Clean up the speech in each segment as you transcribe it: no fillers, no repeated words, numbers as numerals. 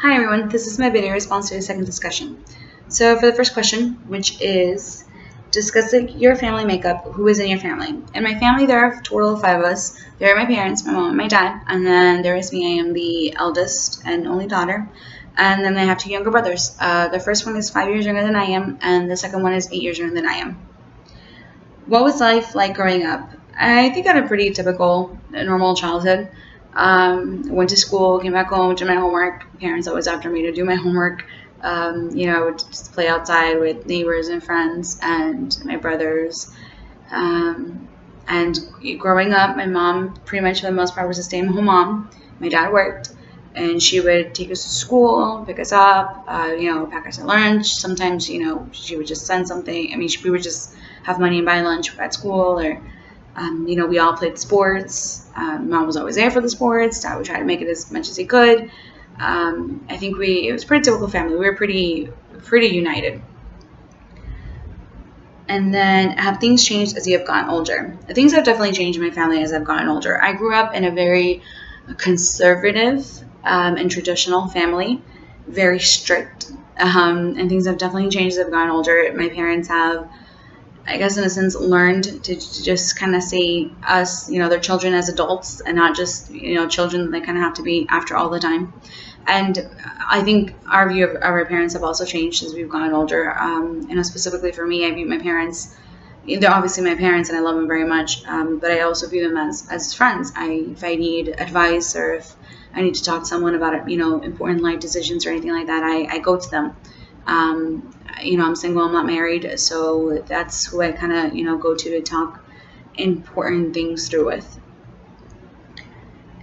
Hi everyone, this is my video response to the second discussion. So for the first question, which is discuss your family makeup, who is in your family? In my family there are a total of 5 of us. There are my parents, my mom and my dad, and then there is me. I am the eldest and only daughter. And then I have 2 younger brothers. The first one is 5 years younger than I am, and the second one is 8 years younger than I am. What was life like growing up? I think I had a pretty typical, normal childhood. Went to school, came back home, did my homework. Parents always after me to do my homework. I would just play outside with neighbors and friends and my brothers. And growing up, my mom pretty much for the most part was a stay-at-home mom. My dad worked, and she would take us to school, pick us up, pack us a lunch. Sometimes, she would just send something. We would just have money and buy lunch at school, or we all played sports. Mom was always there for the sports. Dad would try to make it as much as he could. I think it was a pretty typical family. We were pretty united. And then have things changed as you have gotten older? Things have definitely changed in my family as I've gotten older. I grew up in a very conservative and traditional family, very strict. And things have definitely changed as I've gotten older. My parents have, I guess in a sense, learned to just kind of see us, their children as adults and not just, children that they kind of have to be after all the time. And I think our view of our parents have also changed as we've gotten older. Specifically for me, I view my parents, they're obviously my parents and I love them very much, but I also view them as friends. If I need advice or if I need to talk to someone about, important life decisions or anything like that, I go to them. I'm single, I'm not married, so that's who I kind of, go to talk important things through with.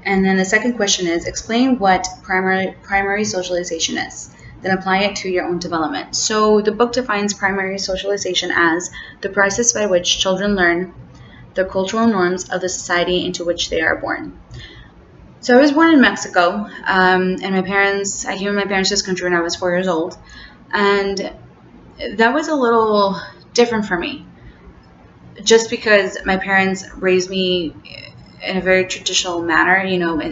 And then the second question is, explain what primary socialization is, then apply it to your own development. So the book defines primary socialization as the process by which children learn the cultural norms of the society into which they are born. So I was born in Mexico, and I came with my parents to this country when I was 4 years old. And that was a little different for me, just because my parents raised me in a very traditional manner.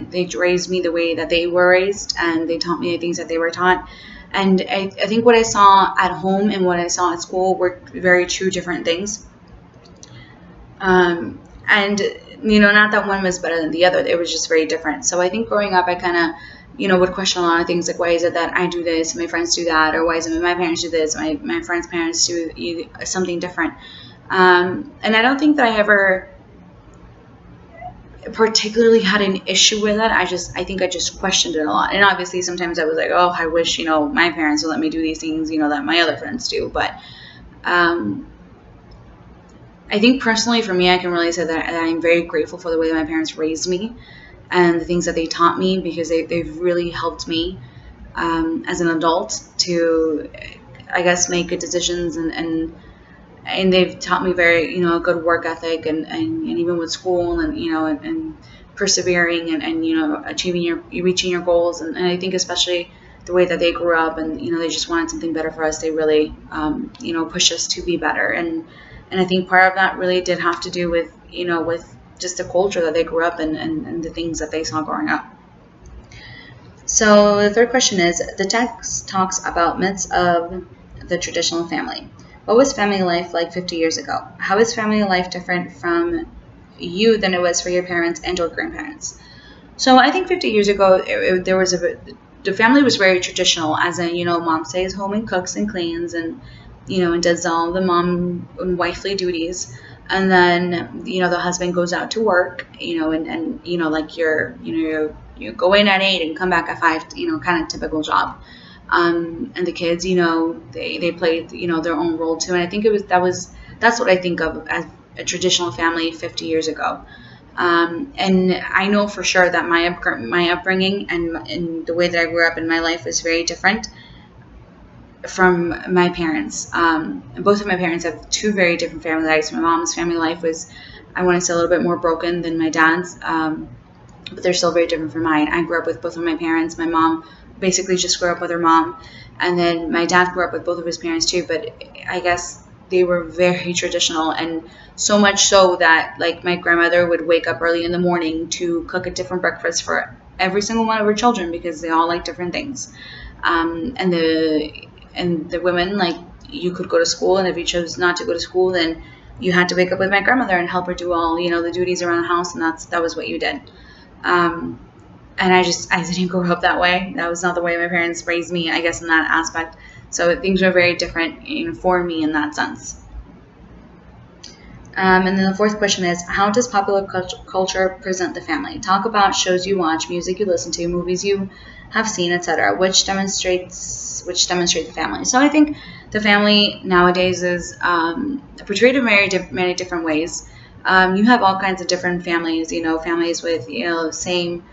They raised me the way that they were raised, and they taught me the things that they were taught. And I think what I saw at home and what I saw at school were very two different things. Not that one was better than the other. It was just very different. So I think growing up, I kind of would question a lot of things, like why is it that I do this and my friends do that, or why is it my parents do this, my friends' parents do something different. And I don't think that I ever particularly had an issue with that. I think I just questioned it a lot. And obviously sometimes I was like, oh, I wish, my parents would let me do these things, that my other friends do. But I think personally for me, I can really say that I'm very grateful for the way that my parents raised me and the things that they taught me, because they've really helped me as an adult to, I guess, make good decisions, and they've taught me very, a good work ethic, and even with school, and persevering, and reaching your goals, and I think especially the way that they grew up, and they just wanted something better for us. They really pushed us to be better, and I think part of that really did have to do with with just the culture that they grew up in, and the things that they saw growing up. So the third question is, the text talks about myths of the traditional family. What was family life like 50 years ago? How is family life different from you than it was for your parents and or grandparents? So I think 50 years ago, the family was very traditional, as in, mom stays home and cooks and cleans and, and does all the mom and wifely duties. And then, the husband goes out to work, and like you go in at 8 and come back at 5, kind of typical job. And the kids, they play, their own role too. And I think that's what I think of as a traditional family 50 years ago. And I know for sure that my upbringing and the way that I grew up in my life was very different from my parents. Both of my parents have 2 very different family lives. My mom's family life was, I want to say, a little bit more broken than my dad's, but they're still very different from mine. I grew up with both of my parents. My mom basically just grew up with her mom, and then my dad grew up with both of his parents too, but I guess they were very traditional, and so much so that, like, my grandmother would wake up early in the morning to cook a different breakfast for every single one of her children because they all like different things. And the women, like, you could go to school, and if you chose not to go to school, then you had to wake up with my grandmother and help her do all, the duties around the house, and that was what you did. And I didn't grow up that way. That was not the way my parents raised me, I guess, in that aspect. So things were very different, for me in that sense. And then the fourth question is, how does popular culture present the family? Talk about shows you watch, music you listen to, movies you have seen, etc., which demonstrate the family. So I think the family nowadays is portrayed in many different ways. You have all kinds of different families, families with, same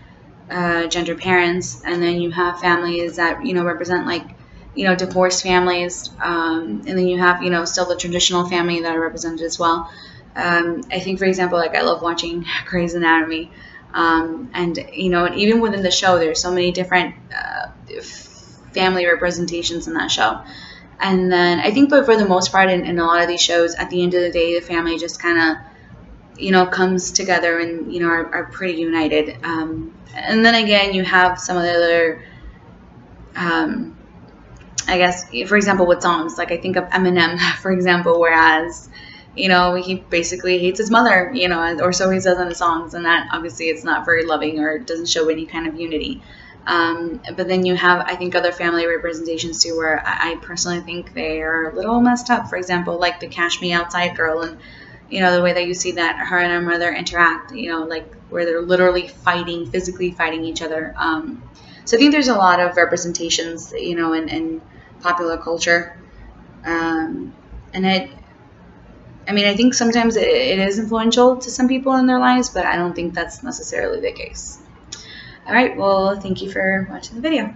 gender parents, and then you have families that, represent, like, divorced families, and then you have, still the traditional family that are represented as well. I think, for example, like, I love watching Grey's Anatomy, and even within the show, there's so many different family representations in that show. And then I think, but for the most part, in a lot of these shows, at the end of the day, the family just kind of, comes together and, are pretty united. And then again, you have some of the other, I guess, for example, with songs, like I think of Eminem, for example, whereas, he basically hates his mother, or so he says in the songs, and that obviously it's not very loving or doesn't show any kind of unity. But then you have, I think, other family representations too, where I personally think they are a little messed up. For example, like the Cash Me Outside girl, and the way that you see that her and her mother interact, like where they're literally physically fighting each other. So I think there's a lot of representations, in popular culture. And I think sometimes it is influential to some people in their lives, but I don't think that's necessarily the case. All right, well, thank you for watching the video.